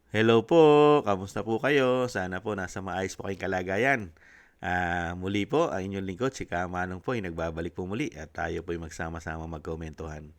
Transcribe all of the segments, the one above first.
Hello po, kamusta po kayo? Sana po nasa maayos po kayong kalagayan. Muli po, ang inyong lingkod, si Kamanong po ay nagbabalik po muli at tayo po ay magsama-sama magkomentuhan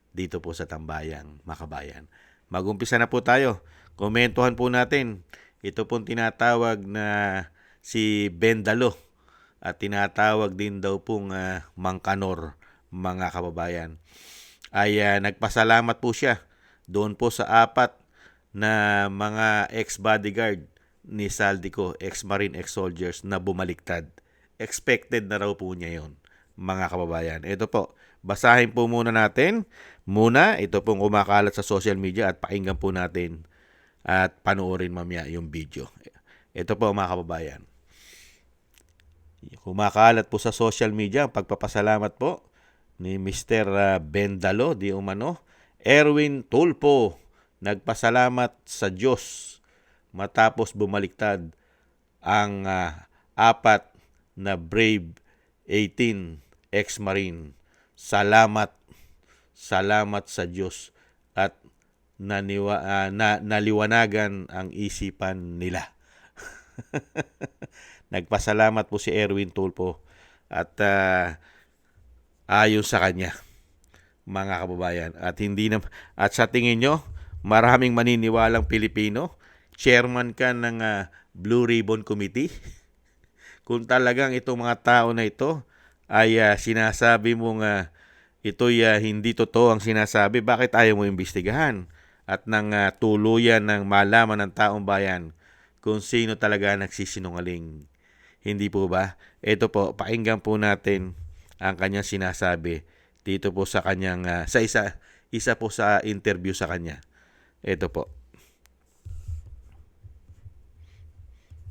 dito po sa Tambayang Makabayan. Mag-umpisa na po tayo. Komentuhan po natin. Ito pong tinatawag na si Bendalo at tinatawag din daw pong Mang Kanor, mga kababayan. Ay nagpasalamat po siya doon po sa apat na mga ex-bodyguard ni Saldico, ex-marine, ex-soldiers na bumaliktad. Expected na raw po niya yon, mga kababayan. Ito po, basahin po muna natin. Ito pong kumakalat sa social media at pakinggan po natin at panoorin mamaya yung video. Ito po mga kababayan. Kumakalat po sa social media ang pagpapasalamat po ni Mr. Bendalo, di umano. Erwin Tulpo, nagpasalamat sa Diyos matapos bumaliktad ang apat na Brave 18 ex-marine. Salamat sa Diyos at naliwanagan ang isipan nila. Nagpasalamat po si Erwin Tulpo at ayon sa kanya, mga kababayan. At sa tingin nyo, maraming maniniwalang Pilipino, chairman ka ng Blue Ribbon Committee. Kung talagang itong mga tao na ito ay sinasabi mong ito'y hindi totoo ang sinasabi, bakit ayaw mo imbestigahan? At nang tuluyan ng malaman ng taong bayan kung sino talaga nagsisinungaling. Hindi po ba? Ito po, pakinggan po natin ang kanyang sinasabi dito po sa kanyang sa isa po sa interview sa kanya. Ito po.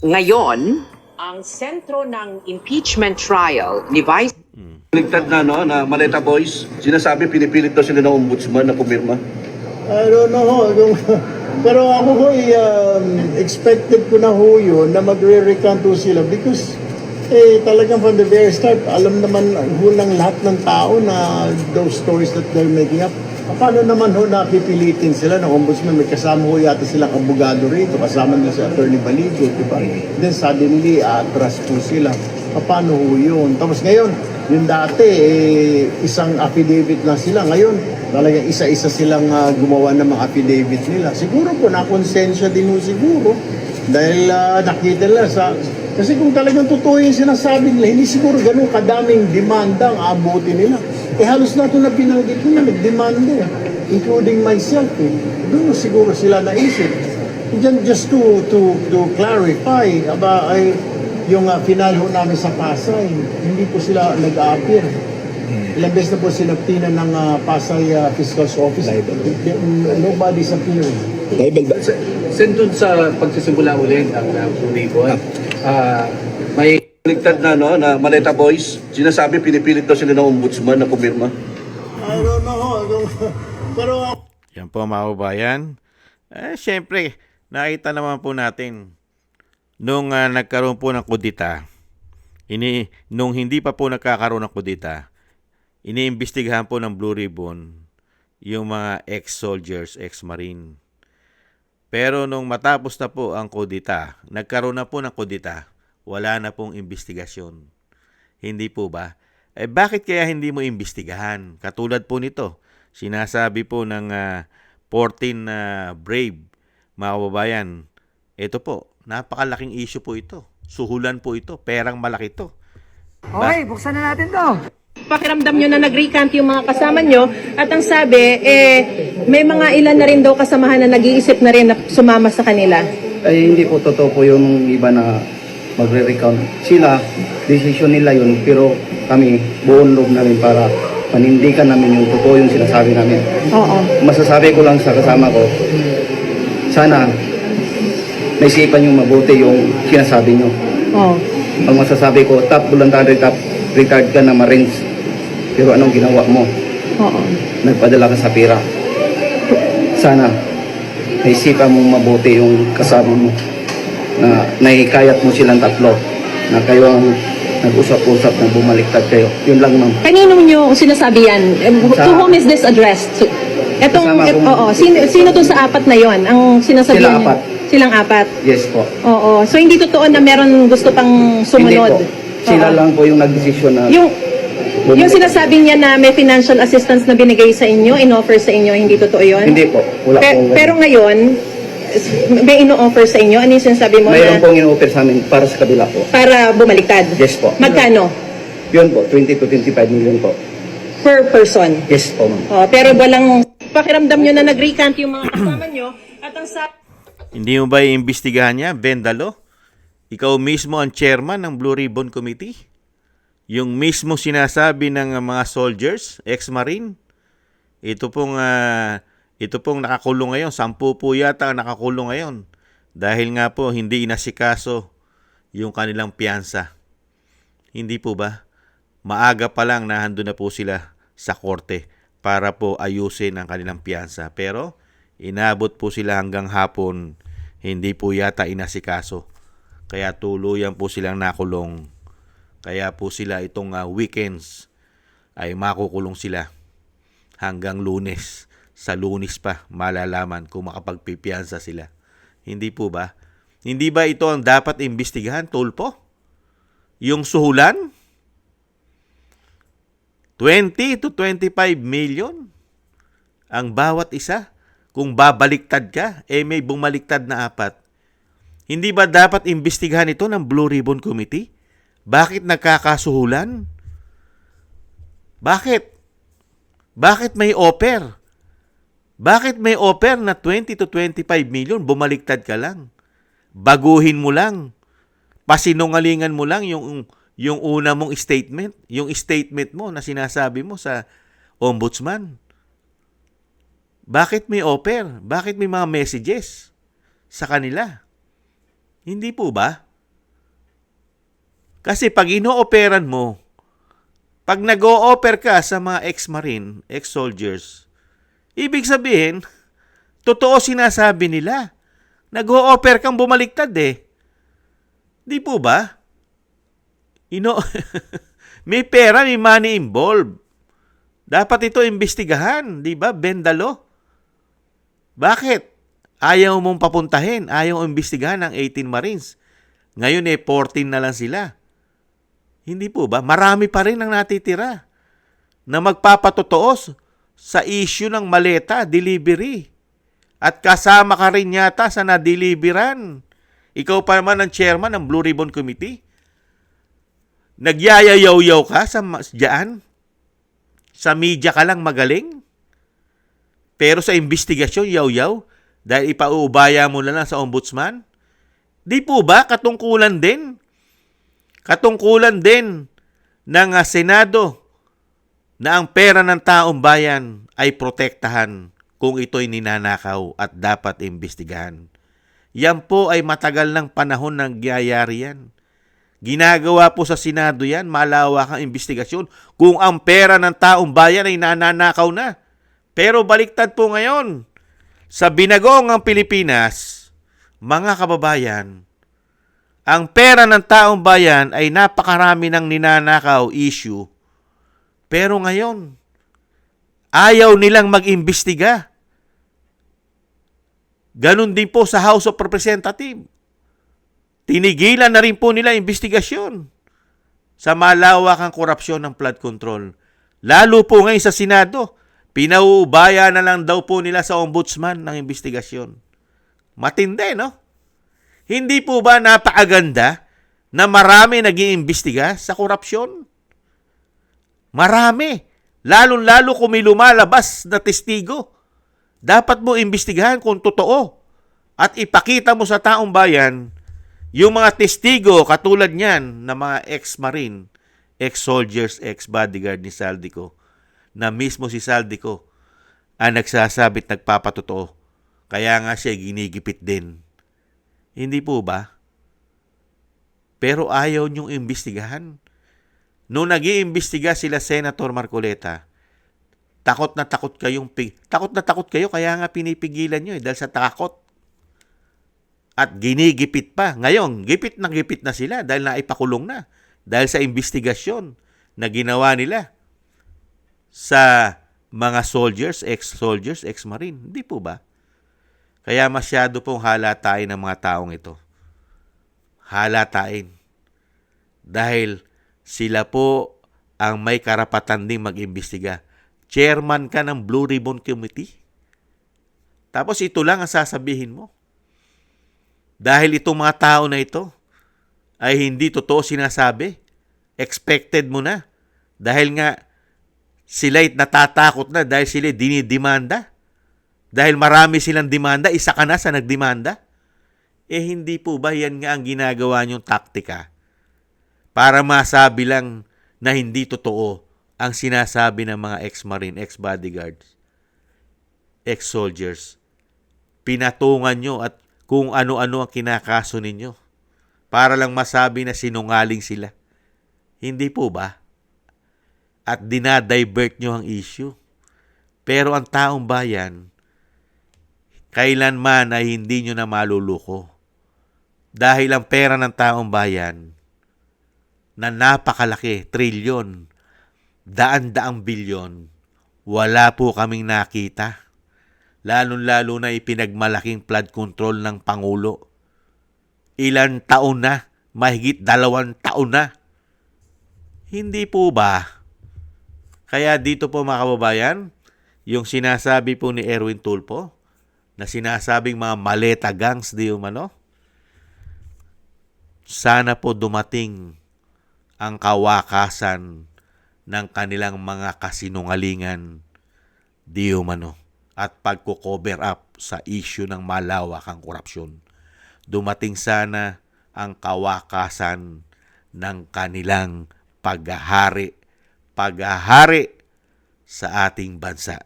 Ngayon, ang sentro ng impeachment trial ni Vice Ligtad na na Maleta Boys, sinasabi pinipilit daw sila ng ombudsman na pumirma. I don't know. Pero ako ho, expected ko na ho yun na magre-recount ho sila because talagang from the very start, alam naman ho ng lahat ng tao na those stories that they're making up. Paano naman ho napipilitin sila ng ombudsman? May kasama ho yata silang abogado rito, kasama na si Attorney Baligo, di ba? Then suddenly, atras po sila. Paano ho yun? Tapos ngayon, yung dati, isang affidavit na sila. Ngayon, talagang isa-isa silang gumawa ng mga affidavit nila. Siguro po, nakonsensya din ho siguro. Dahil nakita nila sa... Kasi kung talagang totoo yung sinasabi nila, hindi siguro ganun kadaming demanda ang abutin nila. Halos na ito na binanggit nila, nag-demanda including myself. Doon siguro sila naisip. Just to clarify, yung final ho namin sa Pasay, hindi po sila nag-a-appear. Ilang beses na po sinaptinan ng Pasay Fiscal's Office. Nobody's appearing. Sentun sa pagsisimula ulit ang Blue Ribbon, may Ligtad na na Maleta Boys, sinasabi pinipilit daw sila ng ombudsman na pumirma. I don't know. Pero Yan po mga kababayan. Siyempre, nakita naman po natin nung nagkaroon po ng kudita, nung hindi pa po nagkakaroon ng kudita, iniimbestigahan po ng Blue Ribbon yung mga ex-soldiers, ex-marine. Pero nung matapos na po ang kudita, nagkaroon na po ng kudita, wala na pong investigasyon. Hindi po ba? Bakit kaya hindi mo imbestigahan? Katulad po nito, sinasabi po ng 14 Brave, mga kababayan, ito po, napakalaking issue po ito. Suhulan po ito, perang malaki ito. Okay, buksan na natin to. Pakiramdam nyo na nag-recant yung mga kasama nyo at ang sabi, may mga ilan na rin daw kasamahan na nag-iisip na rin na sumama sa kanila. ay hindi po totoo po yung iba na magre-recount. Sila, decision nila yun, pero kami buong loob na rin para panindigan namin yung totoo yung sinasabi namin. Oo. Masasabi ko lang sa kasama ko, sana naisipan yung mabuti yung sinasabi nyo. Oo. Ang masasabi ko, top voluntary, top retired ka na Marines. Pero anong ginawa mo? Oo. Nagpadala ka sa pira. Sana naisipan mo mabuti yung kasama mo na naikayat mo silang tatlo na kayo ang nag-usap-usap na bumaliktad kayo. Yun lang, ma'am. Kanino nyo sinasabi yan? To whom is this addressed? Kasama kong- oo, sino to sa apat na yon? Ang sinasabi Sila niyo? apat. Silang apat. Yes po. Oo. So hindi totoo na meron gusto pang sumunod. Hindi po. Sila Oo. lang po yung nagdesisyon na Yung sinasabi niya na may financial assistance na binigay sa inyo, in-offer sa inyo, hindi totoo yun? Hindi po. Wala po. Pero ngayon, may ino-offer sa inyo? Ano yung sinasabi mo Mayroon na pong in-offer sa amin para sa kabila po. para bumaliktad? Yes po. Magkano? Yun po, 20 to 25 million po. Per person? Yes po, ma'am. Oh, pero walang pakiramdam nyo na nag-recant yung mga kasama nyo at ang sa... Hindi mo ba iimbestigahan niya, Bendalo? Ikaw mismo ang chairman ng Blue Ribbon Committee? Yung mismo sinasabi ng mga soldiers, ex-marine? Ito pong nakakulong ngayon. 10 po yata ang nakakulong ngayon. Dahil nga po, hindi inasikaso yung kanilang piyansa. Hindi po ba? Maaga pa lang nahando na po sila sa korte para po ayusin ang kanilang piyansa. Pero inabot po sila hanggang hapon, hindi po yata inasikaso. Kaya tuluyan po silang nakulong. Kaya po sila itong weekends ay makukulong sila hanggang Lunes. Sa Lunes pa malalaman kung makapagpipiyansa sila. Hindi po ba? Hindi ba ito ang dapat imbestigahan, Tulpo? Yung suhulan? 20 to 25 million ang bawat isa. Kung babaliktad ka, may bumaliktad na 4. Hindi ba dapat imbestigahan ito ng Blue Ribbon Committee? Bakit nagkakasuhulan? Bakit? Bakit may offer? Bakit may offer na 20 to 25 million, bumaliktad ka lang? Baguhin mo lang. Pasinungalingan mo lang yung una mong statement, yung statement mo na sinasabi mo sa ombudsman. Bakit may offer? Bakit may mga messages sa kanila? Hindi po ba? Kasi pag ino-operan mo, pag nag-o-offer ka sa mga ex-marine, ex-soldiers, ibig sabihin, totoo sinasabi nila. Nag-o-offer kang bumaliktad eh. Di po ba? May pera, may money involved. Dapat ito imbestigahan, di ba? Bendalo. Bakit? Ayaw mong papuntahin, ayaw imbestigahan ng 18 Marines. Ngayon 14 na lang sila. Hindi po ba? Marami pa rin ang natitira na magpapatotoo sa issue ng maleta, delivery. At kasama ka rin yata sa na-deliveran. Ikaw pa naman ang chairman ng Blue Ribbon Committee. Nagyayayaw-yaw ka diyan? Sa media ka lang magaling? Pero sa investigasyon, yaw-yaw? Dahil ipauubaya mo na lang sa ombudsman? Di po ba? Katungkulan din. Katungkulan din ng Senado na ang pera ng taong bayan ay protektahan kung ito'y ninanakaw at dapat imbestigahan. Yan po ay matagal ng panahon ng nangyayari yan. Ginagawa po sa Senado yan, malawakang investigasyon kung ang pera ng taong bayan ay nananakaw na. Pero baliktad po ngayon. Sa binagong ang Pilipinas, mga kababayan, ang pera ng taong bayan ay napakarami ng ninanakaw issue. Pero ngayon, ayaw nilang mag-imbestiga. Ganon din po sa House of Representatives. Tinigilan na rin po nila investigasyon sa malawakang korupsyon ng flood control. Lalo po ngayon sa Senado, pinaubaya na lang daw po nila sa ombudsman ng investigasyon. Matindi, no? Hindi po ba napakaganda na marami nag-iimbestiga sa korupsyon? Marami. Lalo-lalo kung may lumalabas na testigo. Dapat mo imbestigahan kung totoo. At ipakita mo sa taong bayan yung mga testigo katulad niyan na mga ex-marine, ex-soldiers, ex-bodyguard ni Saldico, na mismo si Saldico ang nagsasabit nagpapatotoo. Kaya nga siya ginigipit din. Hindi po ba? Pero ayaw niyong imbestigahan. Noong nag-iimbestiga sila Senator Marcoleta, takot na takot kayo kaya nga pinipigilan niyo dahil sa takot. At ginigipit pa. Ngayon, gipit na sila dahil naipakulong na. Dahil sa investigasyon na ginawa nila sa mga soldiers, ex-soldiers, ex-marine. Hindi po ba? Kaya masyado pong halatain ng mga taong ito. Halatain. Dahil sila po ang may karapatan ding mag-imbestiga. Chairman ka ng Blue Ribbon Committee. Tapos ito lang ang sasabihin mo. Dahil itong mga tao na ito ay hindi totoo sinasabi. Expected mo na. Dahil nga sila'y natatakot na dahil sila'y dinidemanda. Dahil marami silang demanda, isa ka na sa nagdemanda. Hindi po ba yan nga ang ginagawa niyong taktika? Para masabi lang na hindi totoo ang sinasabi ng mga ex-marine, ex-bodyguards, ex-soldiers. Pinatungan nyo at kung ano-ano ang kinakaso ninyo para lang masabi na sinungaling sila. Hindi po ba? At dinadivert nyo ang issue. Pero ang taong bayan, kailanman ay hindi nyo na maluluko. Dahil ang pera ng taong bayan na napakalaki, trilyon, daan-daang bilyon, wala po kaming nakita. Lalo-lalo na ipinagmalaking flood control ng Pangulo. Ilan taon na, mahigit 2 taon na. Hindi po ba? Kaya dito po mga kababayan, yung sinasabi po ni Erwin Tulfo, na sinasabing mga maleta gangs di umano, sana po dumating ang kawakasan ng kanilang mga kasinungalingan di umano at pagko-cover up sa issue ng malawakang korupsyon. Dumating sana ang kawakasan ng kanilang paghahari sa ating bansa.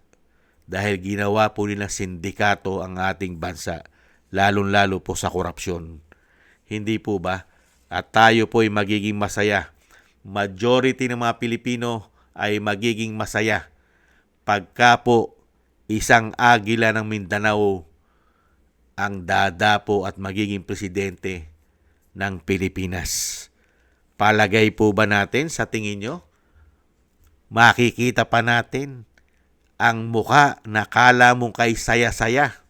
Dahil ginawa po nilang sindikato ang ating bansa, lalong-lalo po sa korupsyon. Hindi po ba? At tayo po ay magiging masaya. Majority ng mga Pilipino ay magiging masaya pagka po isang agila ng Mindanao ang dadapo at magiging presidente ng Pilipinas. Palagay po ba natin sa tingin nyo? Makikita pa natin ang muka na kala mong kay saya-saya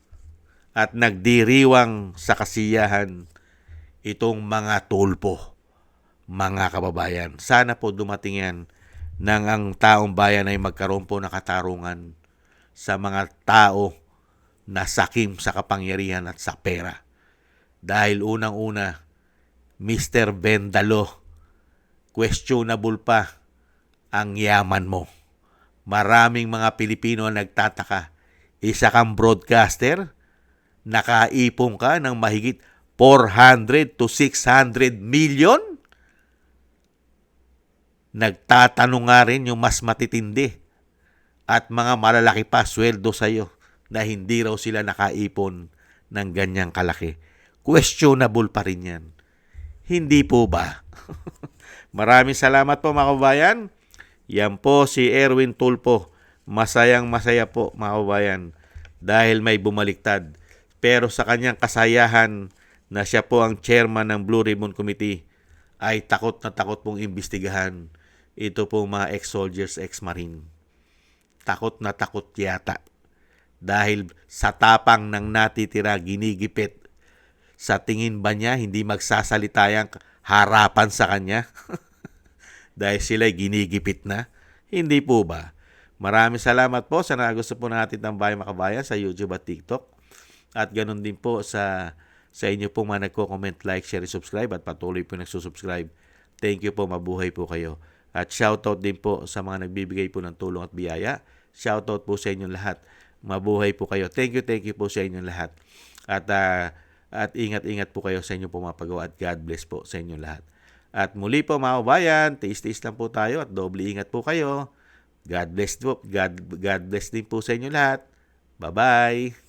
at nagdiriwang sa kasiyahan itong mga Tulfo, mga kababayan. Sana po dumating yan nang ang taong bayan ay magkaroon po ng katarungan sa mga tao na sakim sa kapangyarihan at sa pera. Dahil unang-una, Mr. Bendalo, questionable pa ang yaman mo. Maraming mga Pilipino ang nagtataka. Isa kang broadcaster, nakaipon ka ng mahigit 400 to 600 million? Nagtatanong nga rin yung mas matitindi at mga malalaki pa sweldo sa'yo na hindi raw sila nakaipon ng ganyang kalaki. Questionable pa rin yan. Hindi po ba? Maraming salamat po mga kababayan. Yan po si Erwin Tulfo. Masayang masaya po mga kababayan dahil may bumaliktad. Pero sa kanyang kasayahan na siya po ang chairman ng Blue Ribbon Committee ay takot na takot pong imbestigahan ito po mga ex-soldiers, ex-marine. Takot na takot yata. Dahil sa tapang ng natitira ginigipit. Sa tingin ba niya hindi magsasalita yang harapan sa kanya? Dahil sila'y ginigipit na? Hindi po ba? Maraming salamat po sa nagusto po natin ng Bayan Makabayan sa YouTube at TikTok. At ganun din po sa inyo pong mga nagko-comment, like, share, subscribe at patuloy po nagsusubscribe. Thank you po, mabuhay po kayo. At shoutout din po sa mga nagbibigay po ng tulong at biyaya. Shoutout po sa inyong lahat. Mabuhay po kayo. Thank you po sa inyong lahat. At ingat-ingat po kayo sa inyong pumapagawa at God bless po sa inyong lahat. At muli po mga kabayan, tiis-tiis lang po tayo at doble ingat po kayo. God bless po. God bless din po sa inyo lahat. Bye-bye.